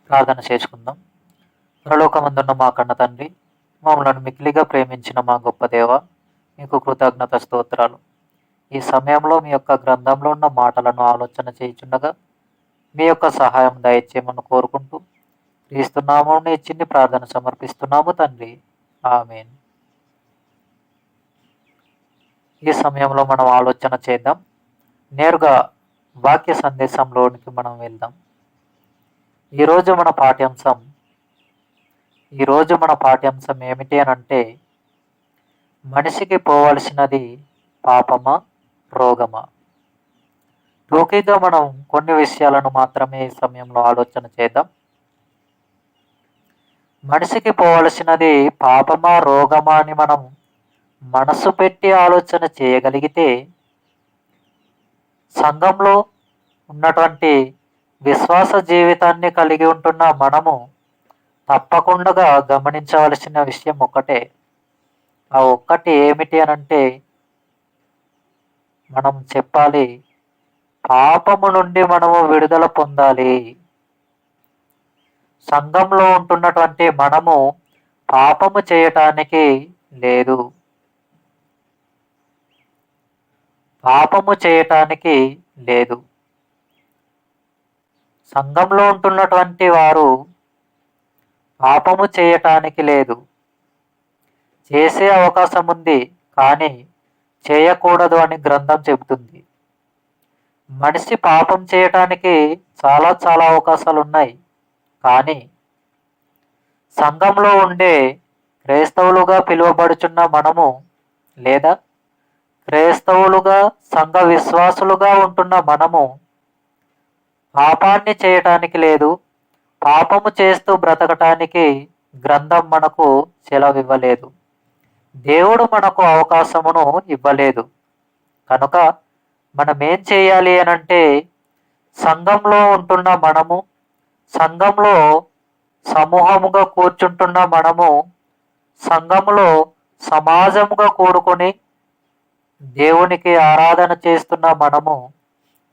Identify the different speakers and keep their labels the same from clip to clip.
Speaker 1: ప్రార్థన చేసుకుందాం. పరలోకమందున్న మా కన్న తండ్రి, మమ్మల్ని మిక్కిలిగా ప్రేమించిన మా గొప్ప దేవ, మీకు కృతజ్ఞత స్తోత్రాలు. ఈ సమయంలో మీ యొక్క గ్రంథంలో ఉన్న మాటలను ఆలోచన చేయుచుండగా మీ యొక్క సహాయం దయచేయమని కోరుకుంటూ క్రీస్తునామమున ఈ చిన్ని ప్రార్థన సమర్పిస్తున్నాము తండ్రి. ఆమేన్. ఈ సమయంలో మనం ఆలోచన చేద్దాం. నేరుగా వాక్య సందేశంలోనికి మనం వెళ్దాం. ఈరోజు మన పాఠ్యాంశం ఏమిటి అని అంటే, మనిషికి పోవలసినది పాపమా రోగమా? టోకీగా మనం కొన్ని విషయాలను మాత్రమే ఈ సమయంలో ఆలోచన చేద్దాం. మనిషికి పోవలసినది పాపమా రోగమా అని మనం మనసు పెట్టి ఆలోచన చేయగలిగితే, సంఘంలో ఉన్నటువంటి విశ్వాస జీవితాన్ని కలిగి ఉంటున్న మనము తప్పకుండా గమనించవలసిన విషయం ఒక్కటే. ఆ ఒక్కటి ఏమిటి అనంటే, మనం చెప్పాలి, పాపము నుండి మనము విడుదల పొందాలి. సంఘంలో ఉంటున్నటువంటి మనము పాపము చేయటానికి లేదు. సంఘంలో ఉంటున్నటువంటి వారు పాపము చేయటానికి లేదు. చేసే అవకాశం ఉంది, కానీ చేయకూడదు అని గ్రంథం చెబుతుంది. మనిషి పాపం చేయటానికి చాలా అవకాశాలు ఉన్నాయి, కానీ సంఘంలో ఉండే క్రైస్తవులుగా పిలువబడుచున్న మనము, లేదా క్రైస్తవులుగా సంఘ విశ్వాసులుగా ఉంటున్న మనము పాపాన్ని చేయటానికి లేదు. పాపము చేస్తూ బ్రతకటానికి గ్రంథం మనకు సెలవివ్వలేదు. దేవుడు మనకు అవకాశమును ఇవ్వలేదు. కనుక మనం ఏం చేయాలి అనంటే, సంఘంలో ఉంటున్న మనము, సంఘంలో సమూహముగా కూర్చుంటున్న మనము, సంఘములో సమాజముగా కూడుకొని దేవునికి ఆరాధన చేస్తున్న మనము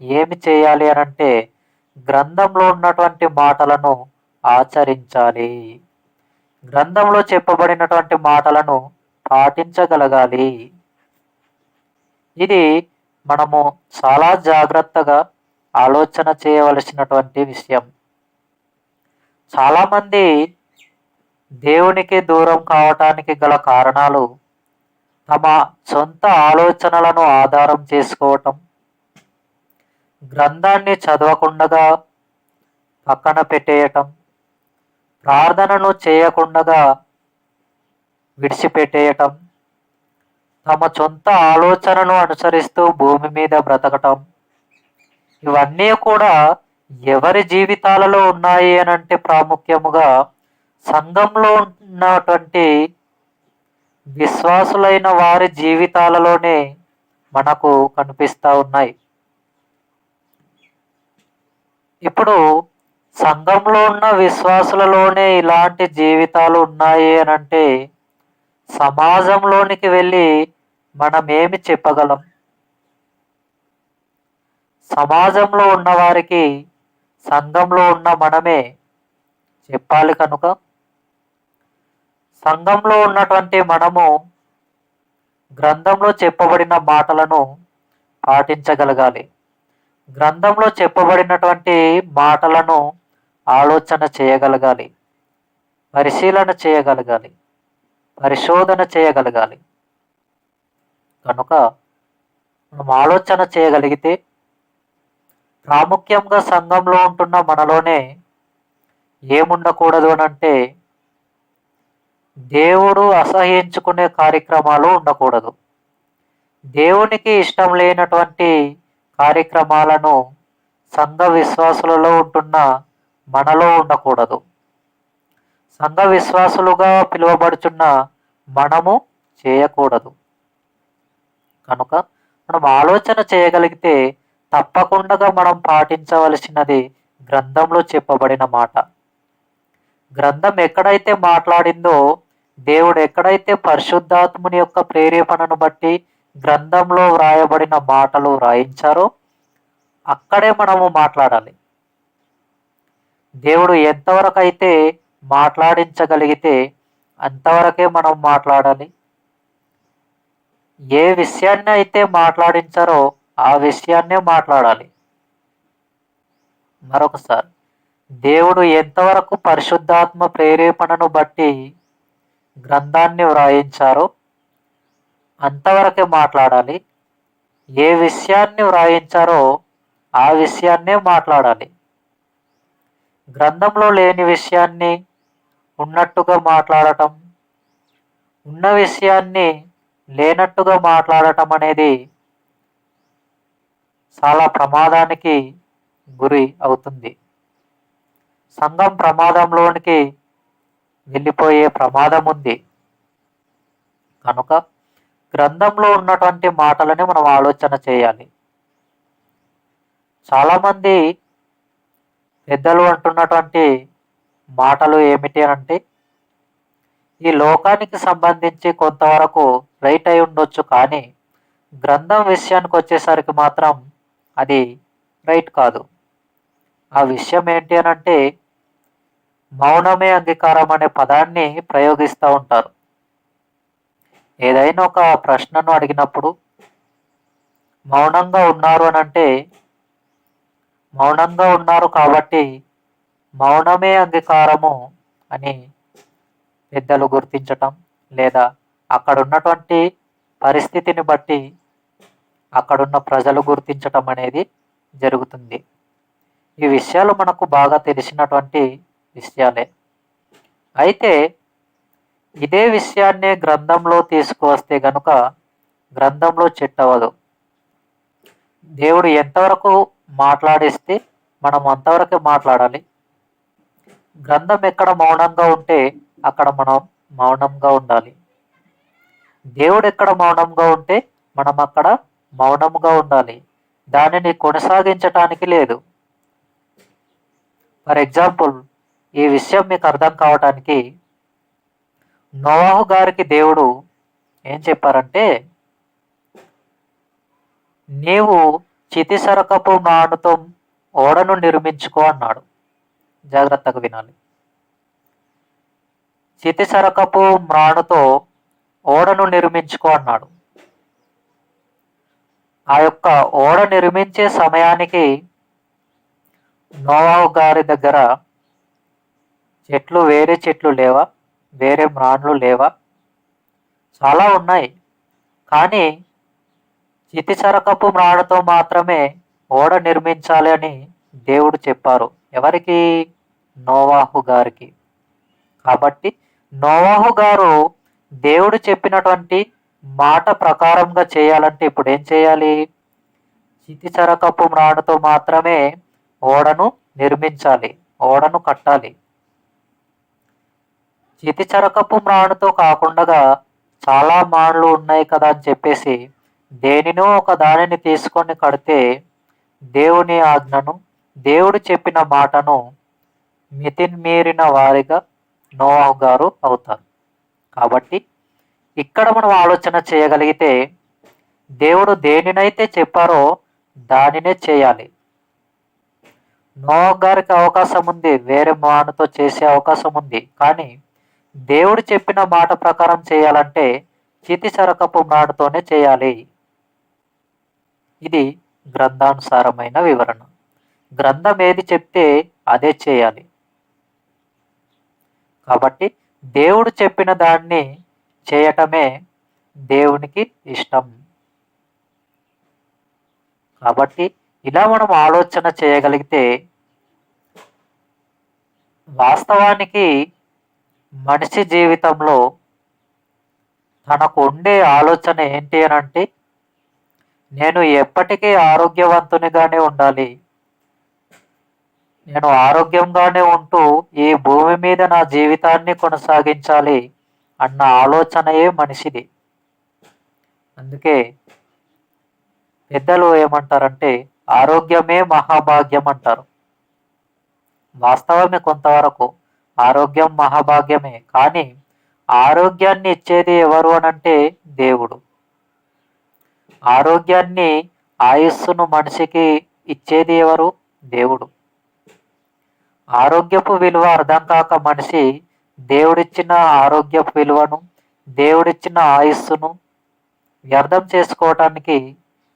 Speaker 1: ఏమి చేయాలి అనంటే, గ్రంథంలో ఉన్నటువంటి మాటలను ఆచరించాలి. గ్రంథంలో చెప్పబడినటువంటి మాటలను పాటించగలగాలి. ఇది మనము చాలా జాగ్రత్తగా ఆలోచన చేయవలసినటువంటి విషయం. చాలామంది దేవునికి దూరం కావటానికి గల కారణాలు తమ సొంత ఆలోచనలను ఆధారం చేసుకోవటం, గ్రంథాన్ని చదవకుండా పక్కన పెట్టేయటం, ప్రార్థనను చేయకుండా విడిచిపెట్టేయటం, తమ సొంత ఆలోచనను అనుసరిస్తూ భూమి మీద బ్రతకటం, ఇవన్నీ కూడా ఎవరి జీవితాలలో ఉన్నాయి అనంటే, ప్రాముఖ్యముగా సంఘంలో ఉన్నటువంటి విశ్వాసులైన వారి జీవితాలలోనే మనకు కనిపిస్తూ ఉన్నాయి. ఇప్పుడు సంఘంలో ఉన్న విశ్వాసులలోనే ఇలాంటి జీవితాలు ఉన్నాయి అనంటే, సమాజంలోనికి వెళ్ళి మనం ఏమి చెప్పగలం? సమాజంలో ఉన్నవారికి సంఘంలో ఉన్న మనమే చెప్పాలి. కనుక సంఘంలో ఉన్నటువంటి మనము గ్రంథంలో చెప్పబడిన మాటలను పాటించగలగాలి. గ్రంథంలో చెప్పబడినటువంటి మాటలను ఆలోచన చేయగలగాలి, పరిశీలన చేయగలగాలి, పరిశోధన చేయగలగాలి. కనుక మనం ఆలోచన చేయగలిగితే, ప్రాముఖ్యంగా సంఘంలో ఉంటున్న మనలోనే ఏముండకూడదు అనంటే, దేవుడు అసహ్యించుకునే కార్యక్రమాలు ఉండకూడదు. దేవునికి ఇష్టం లేనటువంటి కార్యక్రమాలను సంఘ విశ్వాసులలో ఉంటున్న మనలో ఉండకూడదు. సంఘ విశ్వాసులుగా పిలువబడుచున్న మనము చేయకూడదు. కనుక మనం ఆలోచన చేయగలిగితే తప్పకుండా మనం పాటించవలసినది గ్రంథంలో చెప్పబడిన మాట. గ్రంథం ఎక్కడైతే మాట్లాడిందో, దేవుడు ఎక్కడైతే పరిశుద్ధాత్ముని యొక్క ప్రేరేపణను బట్టి గ్రంథంలో వ్రాయబడిన మాటలు వ్రాయించారో, అక్కడే మనము మాట్లాడాలి. దేవుడు ఎంతవరకు అయితే మాట్లాడించగలిగితే అంతవరకే మనం మాట్లాడాలి. ఏ విషయాన్ని అయితే మాట్లాడించారో ఆ విషయాన్నే మాట్లాడాలి. మరొకసారి, దేవుడు ఎంతవరకు పరిశుద్ధాత్మ ప్రేరేపణను బట్టి గ్రంథాన్ని వ్రాయించారో అంతవరకే మాట్లాడాలి. ఏ విషయాన్ని వ్రాయించారో ఆ విషయాన్నే మాట్లాడాలి. గ్రంథంలో లేని విషయాన్ని ఉన్నట్టుగా మాట్లాడటం, ఉన్న విషయాన్ని లేనట్టుగా మాట్లాడటం అనేది చాలా ప్రమాదానికి గురి అవుతుంది. సంఘం ప్రమాదంలోనికి వెళ్ళిపోయే ప్రమాదం ఉంది. కనుక గ్రంథంలో ఉన్నటువంటి మాటలని మనం ఆలోచన చేయాలి. చాలామంది పెద్దలు అంటున్నటువంటి మాటలు ఏమిటి అంటే, ఈ లోకానికి సంబంధించి కొంతవరకు రైట్ అయి ఉండొచ్చు, కానీ గ్రంథం విషయానికి వచ్చేసరికి మాత్రం అది రైట్ కాదు. ఆ విషయం ఏంటి అని అంటే, మౌనమే అంగీకారం అనే పదాన్ని ప్రయోగిస్తూ ఉంటారు. ఏదైనా ఒక ప్రశ్నను అడిగినప్పుడు మౌనంగా ఉన్నారు అని అంటే, మౌనంగా ఉన్నారు కాబట్టి మౌనమే అంగీకారము అని పెద్దలు గుర్తించటం, లేదా అక్కడ ఉన్నటువంటి పరిస్థితిని బట్టి అక్కడున్న ప్రజలు గుర్తించటం అనేది జరుగుతుంది. ఈ విషయాలు మనకు బాగా తెలిసినటువంటి విషయాలే. అయితే ఇదే విషయాన్నే గ్రంథంలో తీసుకువస్తే గనుక గ్రంథంలో చెట్టవదు. దేవుడు ఎంతవరకు మాట్లాడిస్తే మనం అంతవరకే మాట్లాడాలి. గ్రంథం ఎక్కడ మౌనంగా ఉంటే అక్కడ మనం మౌనంగా ఉండాలి. దేవుడు ఎక్కడ మౌనంగా ఉంటే మనం అక్కడ మౌనంగా ఉండాలి. దానిని కొనసాగించటానికి లేదు. ఫర్ ఎగ్జాంపుల్, ఈ విషయం మీకు అర్థం కావటానికి నోవాహు గారికి దేవుడు ఏం చెప్పారంటే, నీవు చితిసరకపు నానుతో ఓడను నిర్మించుకో అన్నాడు. జాగ్రత్తగా వినాలి. చితిసరకపు మ్రాణుతో ఓడను నిర్మించుకో అన్నాడు. ఆ యొక్క ఓడ నిర్మించే సమయానికి నోవాహు గారి దగ్గర వేరే చెట్లు లేవా, వేరే మ్రాణులు లేవా? చాలా ఉన్నాయి. కానీ చితిసరకపు మ్రాణుతో మాత్రమే ఓడ నిర్మించాలి అని దేవుడు చెప్పారు. ఎవరికి? నోవాహు గారికి. కాబట్టి నోవాహు గారు దేవుడు చెప్పినటువంటి మాట ప్రకారంగా చేయాలంటే ఇప్పుడు ఏం చేయాలి? చితిసరకపు మ్రాణుతో మాత్రమే ఓడను నిర్మించాలి, ఓడను కట్టాలి. చితిచరకపు మ్రాణుతో కాకుండా చాలా మాన్లు ఉన్నాయి కదా అని చెప్పేసి దేనినో ఒక దానిని తీసుకొని కడితే దేవుని ఆజ్ఞను, దేవుడు చెప్పిన మాటను మితిమీరిన వారిగా నోవాహు గారు అవుతారు. కాబట్టి ఇక్కడ మనం ఆలోచన చేయగలిగితే దేవుడు దేనినైతే చెప్పారో దానినే చేయాలి. నోవాహు గారికి అవకాశం ఉంది, వేరే మానుతో చేసే అవకాశం ఉంది. కానీ దేవుడు చెప్పిన మాట ప్రకారం చేయాలంటే చితిసరకపు మ్రాణుతోనే చేయాలి. ఇది గ్రంథానుసారమైన వివరణ. గ్రంథం ఏది చెప్తే అదే చేయాలి. కాబట్టి దేవుడు చెప్పిన దాన్ని చేయటమే దేవునికి ఇష్టం. కాబట్టి ఇలా మనం ఆలోచన చేయగలిగితే వాస్తవానికి మనిషి జీవితంలో తనకు ఉండే ఆలోచన ఏంటి అని అంటే, నేను ఎప్పటికీ ఆరోగ్యవంతునిగానే ఉండాలి, నేను ఆరోగ్యంగానే ఉంటూ ఈ భూమి మీద నా జీవితాన్ని కొనసాగించాలి అన్న ఆలోచనయే మనిషిది. అందుకే పెద్దలు ఏమంటారంటే ఆరోగ్యమే మహాభాగ్యం అంటారు. వాస్తవమే, కొంతవరకు ఆరోగ్యం మహాభాగ్యమే. కానీ ఆరోగ్యాన్ని ఇచ్చేది ఎవరు అనంటే దేవుడు. ఆరోగ్యాన్ని, ఆయుస్సును మనిషికి ఇచ్చేది ఎవరు? దేవుడు. ఆరోగ్యపు విలువ అర్థం కాక మనిషి దేవుడిచ్చిన ఆరోగ్యపు విలువను, దేవుడిచ్చిన ఆయుస్సును వ్యర్థం చేసుకోవటానికి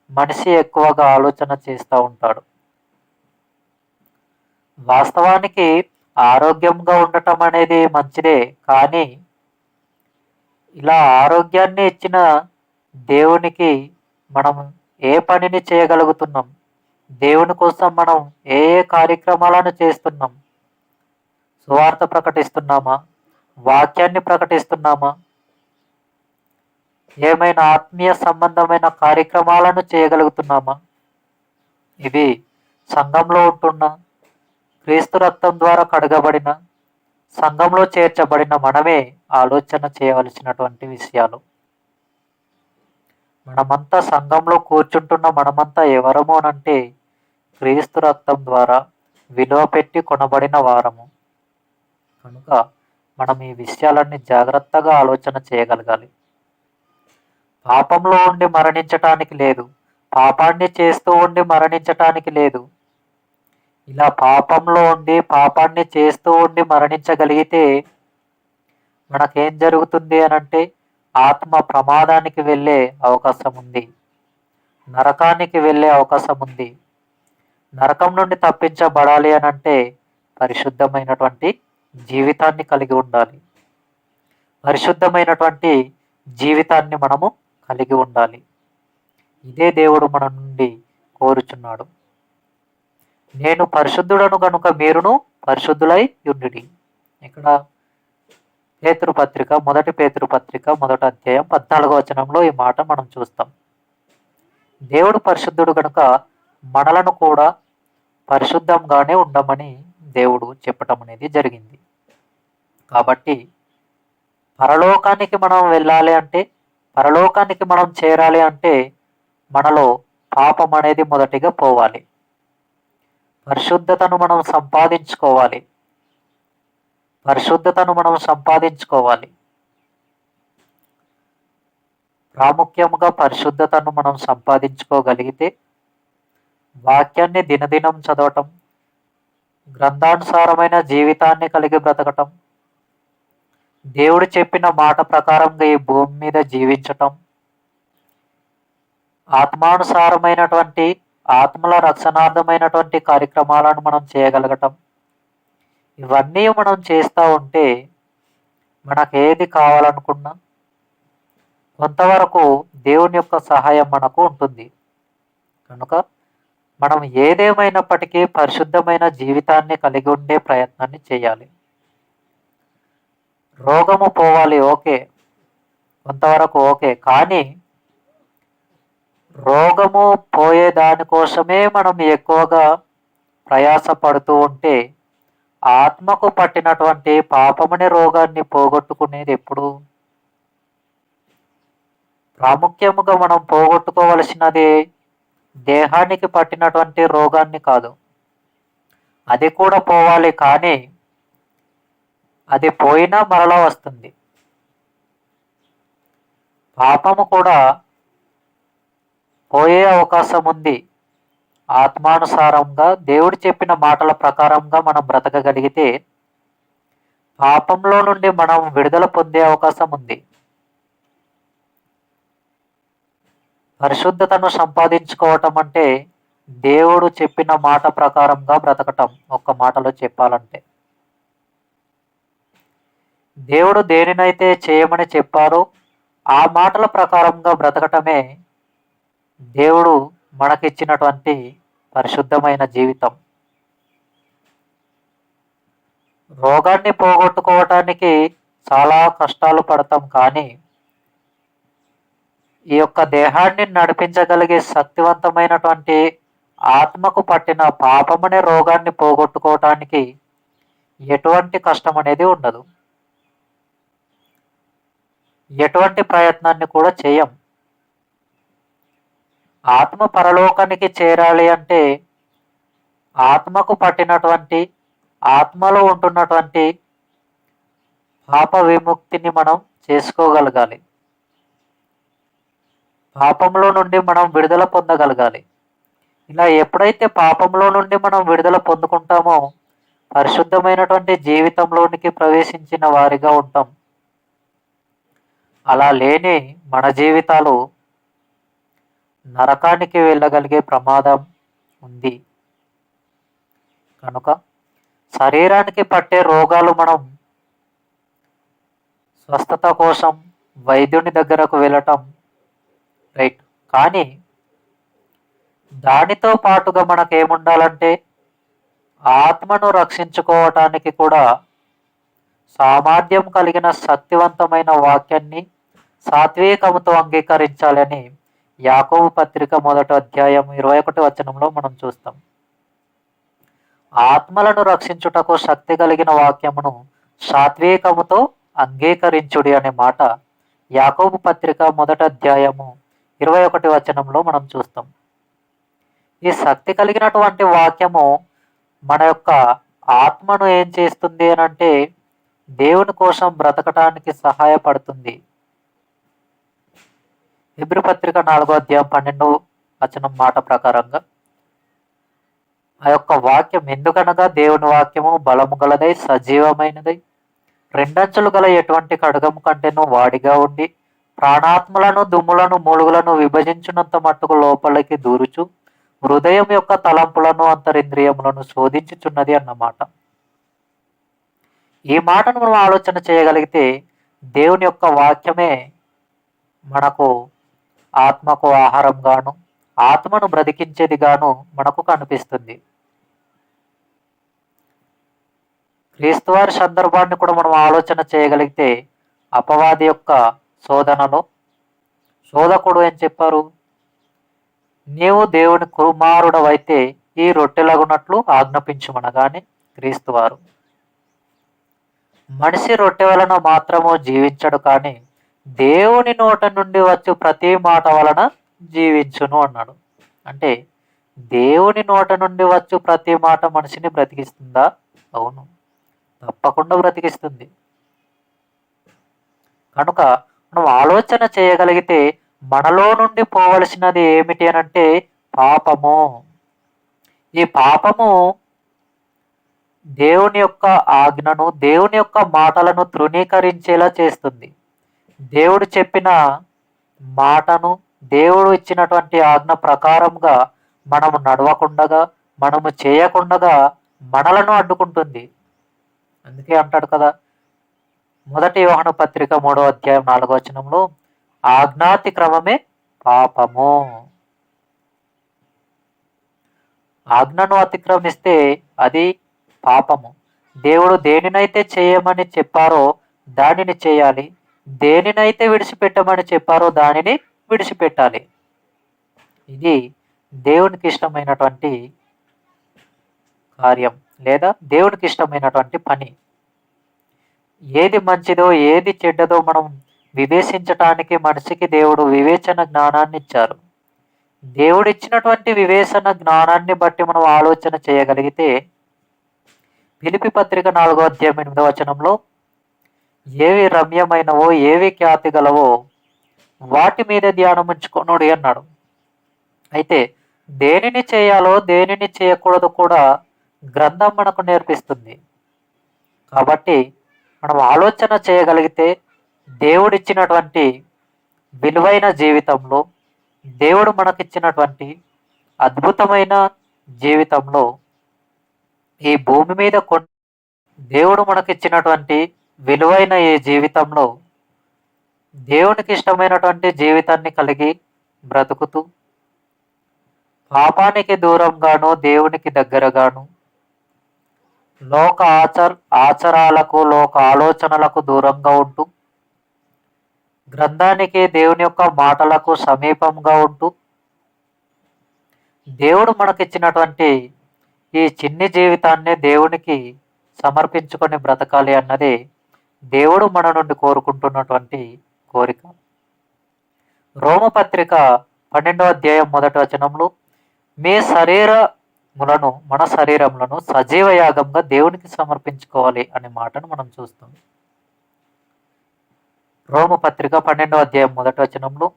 Speaker 1: మనిషి ఎక్కువగా ఆలోచన చేస్తూ ఉంటాడు. వాస్తవానికి ఆరోగ్యంగా ఉండటం అనేది మంచిదే, కానీ ఇలా ఆరోగ్యాన్ని ఇచ్చిన దేవునికి మనం ఏ పనిని చేయగలుగుతున్నాం? దేవుని కోసం మనం ఏ ఏ కార్యక్రమాలను చేస్తున్నాం? సువార్త ప్రకటిస్తున్నామా? వాక్యాన్ని ప్రకటిస్తున్నామా? ఏమైనా ఆత్మీయ సంబంధమైన కార్యక్రమాలను చేయగలుగుతున్నామా? ఇవి సంఘంలో ఉంటున్న, క్రీస్తు రక్తం ద్వారా కడగబడిన, సంఘంలో చేర్చబడిన మనమే ఆలోచన చేయవలసినటువంటి విషయాలు. మనమంతా సంఘంలో కూర్చుంటున్న మనమంతా ఎవరమోనంటే క్రీస్తు రక్తం ద్వారా విలువ పెట్టి కొనబడిన వారము. కనుక మనం ఈ విషయాలన్నీ జాగ్రత్తగా ఆలోచన చేయగలగాలి. పాపంలో ఉండి మరణించటానికి లేదు, పాపాన్ని చేస్తూ ఉండి మరణించటానికి లేదు. ఇలా పాపంలో ఉండి పాపాన్ని చేస్తూ ఉండి మరణించగలిగితే మనకేం జరుగుతుంది అనంటే ఆత్మ ప్రమాదానికి వెళ్ళే అవకాశం ఉంది, నరకానికి వెళ్ళే అవకాశం ఉంది. నరకం నుండి తప్పించబడాలి అనంటే పరిశుద్ధమైనటువంటి జీవితాన్ని కలిగి ఉండాలి. పరిశుద్ధమైనటువంటి జీవితాన్ని మనము కలిగి ఉండాలి. ఇదే దేవుడు మన నుండి కోరుచున్నాడు. నేను పరిశుద్ధుడను కనుక మీరును పరిశుద్ధులై యుండుడి. ఇక్కడ పేతురుపత్రిక, మొదటి పేతురుపత్రిక 1వ అధ్యాయం 14వ వచనంలో ఈ మాట మనం చూస్తాం. దేవుడు పరిశుద్ధుడు కనుక మనలను కూడా పరిశుద్ధంగానే ఉండమని దేవుడు చెప్పటం అనేది జరిగింది. కాబట్టి పరలోకానికి మనం వెళ్ళాలి అంటే, పరలోకానికి మనం చేరాలి అంటే మనలో పాపం అనేది మొదటిగా పోవాలి. పరిశుద్ధతను మనం సంపాదించుకోవాలి. పరిశుద్ధతను మనం సంపాదించుకోవాలి. ప్రాముఖ్యంగా పరిశుద్ధతను మనం సంపాదించుకోగలిగితే వాక్యాన్ని దినదినం చదవటం, గ్రంథానుసారమైన జీవితాన్ని కలిగి బ్రతకటం, దేవుడు చెప్పిన మాట ప్రకారంగా ఈ భూమి మీద జీవించటం, ఆత్మానుసారమైనటువంటి ఆత్మల రక్షణార్థమైనటువంటి కార్యక్రమాలను మనం చేయగలగటం, ఇవన్నీ మనం చేస్తూ ఉంటే మనకేది కావాలనుకున్నా కొంతవరకు దేవుని యొక్క సహాయం మనకు ఉంటుంది. కనుక మనం ఏదేమైనప్పటికీ పరిశుద్ధమైన జీవితాన్ని కలిగి ఉండే ప్రయత్నాన్ని చేయాలి. రోగము పోవాలి, ఓకే, కొంతవరకు ఓకే, కానీ రోగము పోయే దానికోసమే మనం ఎక్కువగా ప్రయాసపడుతూ ఉంటే ఆత్మకు పట్టినటువంటి పాపమనే రోగాన్ని పోగొట్టుకునేది ఎప్పుడు? ప్రాముఖ్యముగా మనం పోగొట్టుకోవలసినది దేహానికి పట్టినటువంటి రోగాన్ని కాదు. అది కూడా పోవాలి, కానీ అది పోయినా మరలా వస్తుంది. పాపము కూడా పోయే అవకాశం ఉంది. ఆత్మానుసారంగా దేవుడు చెప్పిన మాటల ప్రకారంగా మనం బ్రతకగలిగితే పాపంలో నుండి మనం విడుదల పొందే అవకాశం ఉంది. పరిశుద్ధతను సంపాదించుకోవటం అంటే దేవుడు చెప్పిన మాట ప్రకారంగా బ్రతకటం. ఒక్క మాటలో చెప్పాలంటే దేవుడు దేనినైతే చేయమని చెప్పారో ఆ మాటల ప్రకారంగా బ్రతకటమే దేవుడు మనకిచ్చినటువంటి పరిశుద్ధమైన జీవితం. రోగాన్ని పోగొట్టుకోవటానికి చాలా కష్టాలు పడతాం, కానీ ఈ యొక్క దేహాన్ని నడిపించగలిగే శక్తివంతమైనటువంటి ఆత్మకు పట్టిన పాపమనే రోగాన్ని పోగొట్టుకోవటానికి ఎటువంటి కష్టం అనేది ఉండదు. ఎటువంటి ప్రయత్నాన్ని కూడా చేయం. ఆత్మ పరలోకానికి చేరాలి అంటే ఆత్మకు పట్టినటువంటి, ఆత్మలో ఉంటున్నటువంటి పాప విముక్తిని మనం చేసుకోగలగాలి. పాపంలో నుండి మనం విడుదల పొందగలగాలి. ఇలా ఎప్పుడైతే పాపంలో నుండి మనం విడుదల పొందుకుంటామో పరిశుద్ధమైనటువంటి జీవితంలోనికి ప్రవేశించిన వారిగా ఉంటాం. అలా లేని మన జీవితాలు నరకానికి వెళ్ళగలిగే ప్రమాదం ఉంది. కనుక శరీరానికి పట్టే రోగాలు మనం స్వస్థత కోసం వైద్యుని దగ్గరకు వెళ్ళటం రైట్. కానీ దానితో పాటుగా మనకేముండాలంటే ఆత్మను రక్షించుకోవటానికి కూడా సామర్థ్యం కలిగిన శక్తివంతమైన వాక్యాన్ని సాత్వికముతో అంగీకరించాలని యాకోబు పత్రిక 1వ అధ్యాయం 21వ వచనంలో మనం చూస్తాం. ఆత్మలను రక్షించుటకు శక్తి కలిగిన వాక్యమును సాత్వికముతో అంగీకరించుడి అనే మాట యాకోబు పత్రిక 1వ అధ్యాయము 21వ వచనంలో మనం చూస్తాం. ఈ శక్తి కలిగినటువంటి వాక్యము మన యొక్క ఆత్మను ఏం చేస్తుంది అని అంటే దేవుని కోసం బ్రతకటానికి సహాయపడుతుంది. హెబ్రీ పత్రిక 4వ అధ్యాయం 12వ వచనం మాట ప్రకారంగా ఆ యొక్క వాక్యం ఎందుకనగా దేవుని వాక్యము బలము గలదై సజీవమైనదై రెండంచులు గల ఎటువంటి ఖడ్గము కంటేనూ వాడిగా ఉండి ప్రాణాత్మలను దుమ్ములను మూలుగులను విభజించినంత మట్టుకు లోపలికి దూరుచు హృదయం యొక్క తలంపులను అంతరింద్రియములను శోధించుచున్నది అన్నమాట. ఈ మాటను మనం ఆలోచన చేయగలిగితే దేవుని యొక్క వాక్యమే మనకు ఆత్మకు ఆహారం గాను ఆత్మను బ్రతికించేది గాను మనకు కనిపిస్తుంది. క్రీస్తువారి సందర్భాన్ని కూడా మనం ఆలోచన చేయగలిగితే అపవాది యొక్క శోధనలో శోధకుడు ఏం చెప్పారు? నీవు దేవుని కుమారుడవైతే ఈ రొట్టెలగునట్లు ఆజ్ఞాపించుమనగానే క్రీస్తువారు మనిషి రొట్టె వలన మాత్రము జీవించడు కానీ దేవుని నోట నుండి వచ్చు ప్రతి మాట వలన జీవించును అన్నాడు. అంటే దేవుని నోట నుండి వచ్చు ప్రతి మాట మనిషిని బ్రతికిస్తుందా? అవును, తప్పకుండా బ్రతికిస్తుంది. కనుక మనం ఆలోచన చేయగలిగితే మనలో నుండి పోవలసినది ఏమిటి అని అంటే పాపము. ఈ పాపము దేవుని యొక్క ఆజ్ఞను దేవుని యొక్క మాటలను తృణీకరించేలా చేస్తుంది. దేవుడు చెప్పిన మాటను దేవుడు ఇచ్చినటువంటి ఆజ్ఞ ప్రకారంగా మనము నడవకుండగా మనము చేయకుండగా మనలను అడ్డుకుంటుంది. అందుకే అంటాడు కదా 1 యోహాను పత్రిక 3వ అధ్యాయం 4వ వచనంలో ఆజ్ఞాతిక్రమమే పాపము. ఆజ్ఞను అతిక్రమిస్తే అది పాపము. దేవుడు దేనినైతే చేయమని చెప్పారో దానిని చేయాలి, దేనినైతే విడిచిపెట్టమని చెప్పారో దానిని విడిచిపెట్టాలి. ఇది దేవునికి ఇష్టమైనటువంటి కార్యం లేదా దేవునికి ఇష్టమైనటువంటి పని. ఏది మంచిదో ఏది చెడ్డదో మనం వివేచించటానికి మనిషికి దేవుడు వివేచన జ్ఞానాన్ని ఇచ్చారు. దేవుడిచ్చినటువంటి వివేచన జ్ఞానాన్ని బట్టి మనం ఆలోచన చేయగలిగితే ఫిలిప్పీ పత్రిక 4వ అధ్యాయం 8వ వచనంలో ఏవి రమ్యమైనవో ఏవి ఖ్యాతి గలవో వాటి మీద ధ్యానం ఉంచుకొనుడి అన్నాడు. అయితే దేనిని చేయాలో దేనిని చేయకూడదు కూడా గ్రంథం మనకు నేర్పిస్తుంది. కాబట్టి మనం ఆలోచన చేయగలిగితే దేవుడిచ్చినటువంటి విలువైన జీవితంలో దేవుడు మనకిచ్చినటువంటి అద్భుతమైన జీవితంలో ఈ భూమి మీద దేవుడు మనకిచ్చినటువంటి విలువైన ఈ జీవితంలో దేవునికి ఇష్టమైనటువంటి జీవితాన్ని కలిగి బ్రతుకుతూ పాపానికి దూరంగాను దేవునికి దగ్గరగాను లోక ఆచారాలకు లోక ఆలోచనలకు దూరంగా ఉంటూ గ్రంథానికి దేవుని యొక్క మాటలకు సమీపంగా ఉంటూ దేవుడు మనకిచ్చినటువంటి ఈ చిన్ని జీవితాన్ని దేవునికి సమర్పించుకొని బ్రతకాలి అన్నదే దేవుడు మన నుండి కోరుకుంటున్నటువంటి కోరిక. రోమపత్రిక 12వ అధ్యాయం 1వ వచనంలో మీ మన శరీరములను సజీవ యాగంగా దేవునికి సమర్పించుకోవాలి అనే మాటను మనం చూస్తాం. రోమపత్రిక 12వ అధ్యాయం 1వ వచనంలో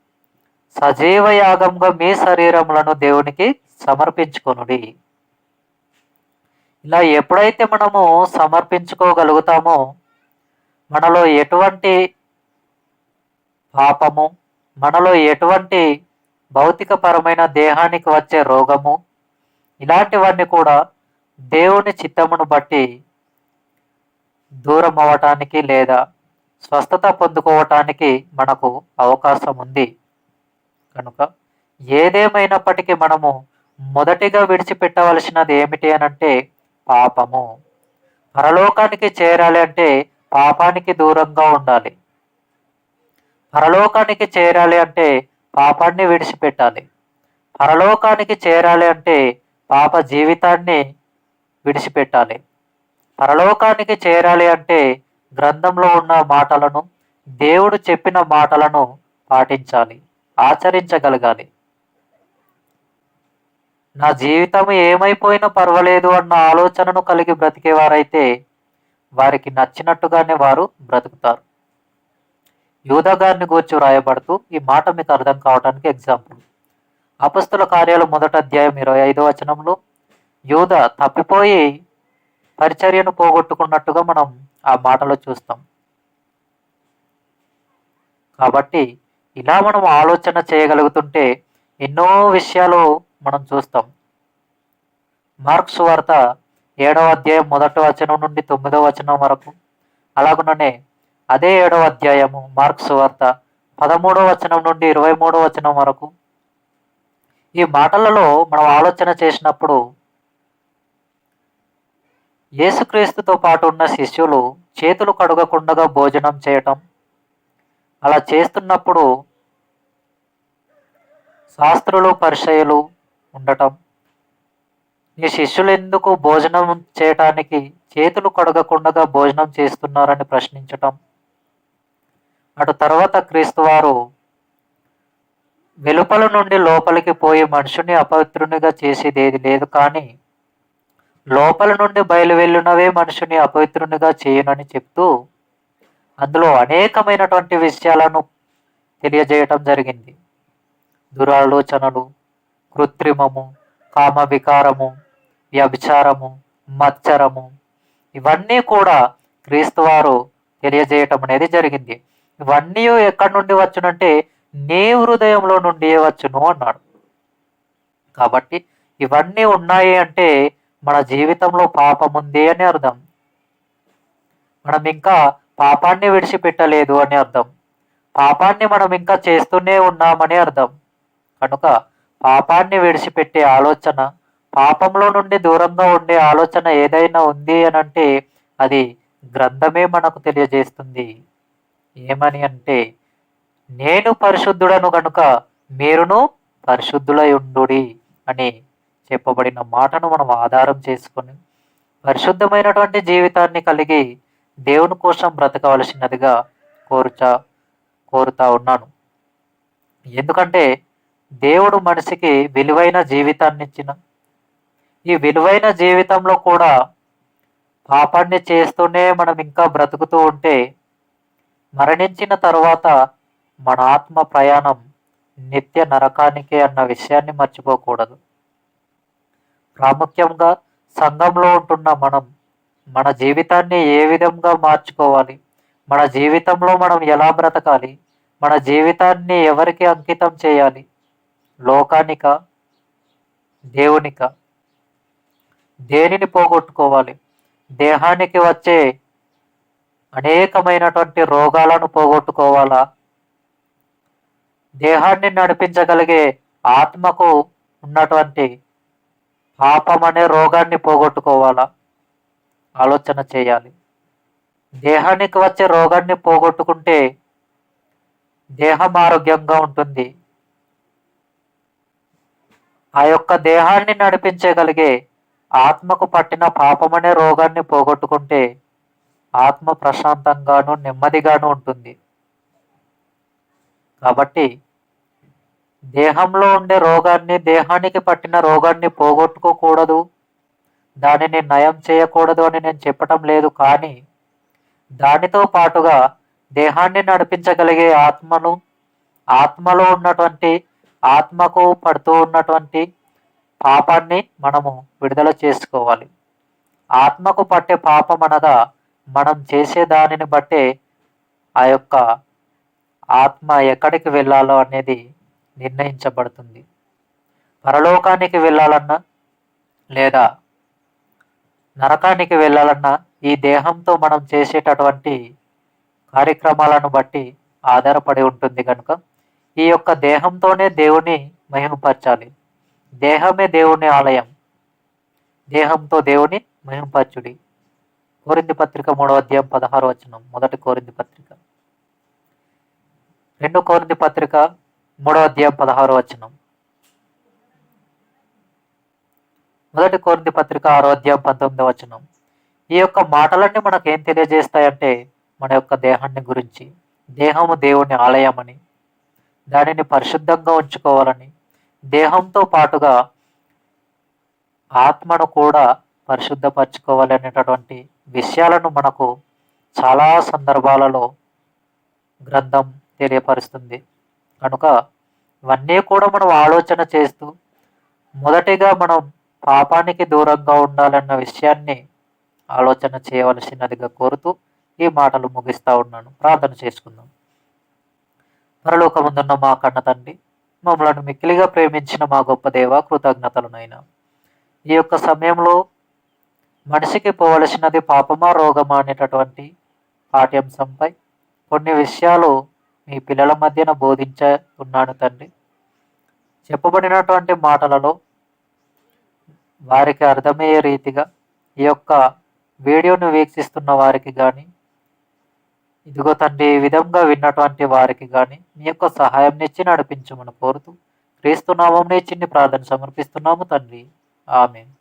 Speaker 1: సజీవ యాగంగా మీ శరీరములను దేవునికి సమర్పించుకొనుడి. ఇలా ఎప్పుడైతే మనము సమర్పించుకోగలుగుతామో మనలో ఎటువంటి పాపము, మనలో ఎటువంటి భౌతికపరమైన దేహానికి వచ్చే రోగము, ఇలాంటివన్నీ కూడా దేవుని చిత్తమును బట్టి దూరం అవ్వటానికి లేదా స్వస్థత పొందుకోవటానికి మనకు అవకాశం ఉంది. కనుక ఏదేమైనప్పటికీ మనము మొదటిగా విడిచిపెట్టవలసినది ఏమిటి అనంటే పాపము. పరలోకానికి చేరాలి అంటే పాపానికి దూరంగా ఉండాలి. పరలోకానికి చేరాలి అంటే పాపాన్ని విడిచిపెట్టాలి. పరలోకానికి చేరాలి అంటే పాప జీవితాన్ని విడిచిపెట్టాలి. పరలోకానికి చేరాలి అంటే గ్రంథంలో ఉన్న మాటలను, దేవుడు చెప్పిన మాటలను పాటించాలి, ఆచరించగలగాలి. నా జీవితం ఏమైపోయినా పర్వాలేదు అన్న ఆలోచనను కలిగి బ్రతికేవారైతే వారికి నచ్చినట్టుగానే వారు బ్రతుకుతారు. యూదా గారిని గూర్చి వ్రాయబడుతూ ఈ మాట మీకు అర్థం కావడానికి ఎగ్జాంపుల్. అపొస్తలుల కార్యాలు 1వ అధ్యాయం 25వ వచనంలో యూదా తప్పిపోయి పరిచర్యను పోగొట్టుకున్నట్టుగా మనం ఆ మాటలో చూస్తాం. కాబట్టి ఇలా మనం ఆలోచన చేయగలుగుతుంటే ఎన్నో విషయాలు మనం చూస్తాం. మార్క్స్ వార్త 7వ అధ్యాయం 1వ వచనం నుండి 9వ వచనం వరకు, అలాగుననే అదే 7వ అధ్యాయము మార్క్స్ వార్త 13వ వచనం నుండి 23వ వచనం వరకు ఈ మాటలలో మనం ఆలోచన చేసినప్పుడు యేసుక్రీస్తుతో పాటు ఉన్న శిష్యులు చేతులు కడుగకుండా భోజనం చేయటం, అలా చేస్తున్నప్పుడు శాస్త్రులు పరిసయ్యులు ఉండటం, ఈ శిష్యులు ఎందుకు భోజనం చేయటానికి చేతులు కడగకుండా భోజనం చేస్తున్నారని ప్రశ్నించటం, అటు తర్వాత క్రీస్తు వారు వెలుపల నుండి లోపలికి పోయి మనుషుని అపవిత్రునిగా చేసేది ఏది లేదు, కానీ లోపల నుండి బయలువెళ్ళినవే మనుషుని అపవిత్రునిగా చేయనని చెప్తూ అందులో అనేకమైనటువంటి విషయాలను తెలియజేయటం జరిగింది. దురాలోచనలు, కృత్రిమము, కామ వికారము, వ్యభిచారము, మత్సరము, ఇవన్నీ కూడా క్రీస్తు వారు తెలియజేయటం అనేది జరిగింది. ఇవన్నీ ఎక్కడి నుండి వచ్చునంటే నీ హృదయంలో నుండి వచ్చును అన్నాడు. కాబట్టి ఇవన్నీ ఉన్నాయి అంటే మన జీవితంలో పాపం ఉంది అని అర్థం. మనం ఇంకా పాపాన్ని విడిచిపెట్టలేదు అని అర్థం. పాపాన్ని మనం ఇంకా చేస్తూనే ఉన్నామని అర్థం. కనుక పాపాన్ని విడిచిపెట్టే ఆలోచన, పాపంలో నుండి దూరంగా ఉండే ఆలోచన ఏదైనా ఉంది అని అంటే అది గ్రంథమే మనకు తెలియజేస్తుంది. ఏమని అంటే, నేను పరిశుద్ధుడను గనుక మీరును పరిశుద్ధులై ఉండుడి అని చెప్పబడిన మాటను మనం ఆధారం చేసుకొని పరిశుద్ధమైనటువంటి జీవితాన్ని కలిగి దేవుని కోసం బ్రతకవలసినదిగా కోరుతా ఉన్నాను. ఎందుకంటే దేవుడు మనిషికి విలువైన జీవితాన్ని ఇచ్చిన ఈ విలువైన జీవితంలో కూడా పాపాన్ని చేస్తూనే మనం ఇంకా బ్రతుకుతూ ఉంటే మరణించిన తరువాత మన ఆత్మ ప్రయాణం నిత్య నరకానికే అన్న విషయాన్ని మర్చిపోకూడదు. ప్రాముఖ్యంగా సంఘంలో ఉంటున్న మనం మన జీవితాన్ని ఏ విధంగా మార్చుకోవాలి, మన జీవితంలో మనం ఎలా బ్రతకాలి, మన జీవితాన్ని ఎవరికి అంకితం చేయాలి, లోకానిక, దేవునిక, దేనిని పోగొట్టుకోవాలి, దేహానికి వచ్చే అనేకమైనటువంటి రోగాలను పోగొట్టుకోవాలా, దేహాన్ని నడిపించగలిగే ఆత్మకు ఉన్నటువంటి పాపం అనే రోగాన్ని పోగొట్టుకోవాలా, ఆలోచన చేయాలి. దేహానికి వచ్చే రోగాన్ని పోగొట్టుకుంటే దేహం ఆరోగ్యంగా ఉంటుంది. ఆ యొక్క దేహాన్ని నడిపించగలిగే ఆత్మకు పట్టిన పాపం అనే రోగాన్ని పోగొట్టుకుంటే ఆత్మ ప్రశాంతంగాను నెమ్మదిగాను ఉంటుంది. కాబట్టి దేహంలో ఉండే రోగాన్ని, దేహానికి పట్టిన రోగాన్ని పోగొట్టుకోకూడదు, దానిని నయం చేయకూడదు అని నేను చెప్పటం లేదు. కానీ దానితో పాటుగా దేహాన్ని నడిపించగలిగే ఆత్మను, ఆత్మలో ఉన్నటువంటి ఆత్మకు పడుతూ ఉన్నటువంటి పాపాన్ని మనము విడుదల చేసుకోవాలి. ఆత్మకు పట్టే పాపం అనగా మనం చేసే దానిని బట్టే ఆ యొక్క ఆత్మ ఎక్కడికి వెళ్ళాలో అనేది నిర్ణయించబడుతుంది. పరలోకానికి వెళ్ళాలన్నా లేదా నరకానికి వెళ్ళాలన్నా ఈ దేహంతో మనం చేసేటటువంటి కార్యక్రమాలను బట్టి ఆధారపడి ఉంటుంది కనుక ఈ యొక్క దేహంతోనే దేవుని మహిమపరచాలి. దేహమే దేవుని ఆలయం. దేహంతో దేవుని మహిమపరచుడి. కొరింథీ పత్రిక 3వ అధ్యాయం 16వ వచనం. మొదటి కొరింథీ పత్రిక. 2 కొరింథీ పత్రిక 3వ అధ్యాయం 16వ వచనం. మొదటి కొరింథీ పత్రిక 6వ అధ్యాయం 19వ వచనం. ఈ యొక్క మాటలన్నీ మనకు ఏం తెలియజేస్తాయంటే మన యొక్క దేహాన్ని గురించి. దేహము దేవుని ఆలయమని, దానిని పరిశుద్ధంగా ఉంచుకోవాలని, దేహంతో పాటుగా ఆత్మను కూడా పరిశుద్ధపరచుకోవాలి అనేటటువంటి విషయాలను మనకు చాలా సందర్భాలలో గ్రంథం తెలియపరుస్తుంది. కనుక ఇవన్నీ కూడా మనం ఆలోచన చేస్తూ మొదటిగా మనం పాపానికి దూరంగా ఉండాలన్న విషయాన్ని ఆలోచన చేయవలసినదిగా కోరుతూ ఈ మాటలు ముగిస్తూ ఉన్నాను. ప్రార్థన చేసుకుందాం. పరలోకమందున్న మా కన్న తండ్రి, మమ్మల్ని మిక్కిలిగా ప్రేమించిన మా గొప్ప దేవ, కృతజ్ఞతలునైనా ఈ యొక్క సమయంలో మనిషికి పోవలసినది పాపమా రోగమా అనేటటువంటి పాఠ్యాంశంపై కొన్ని విషయాలు మీ పిల్లల మధ్యన బోధించున్నాను తండ్రి. చెప్పబడినటువంటి మాటలలో వారికి అర్థమయ్యే రీతిగా ఈ యొక్క వీడియోను వీక్షిస్తున్న వారికి కానీ, ఇదిగో తండ్రి ఈ విధంగా విన్నటువంటి వారికి కానీ మీ యొక్క సహాయం ఇచ్చి నడిపించమని కోరుతూ క్రీస్తు నామమున చిన్ని ప్రార్థన సమర్పిస్తున్నాము తండ్రి. ఆమేన్.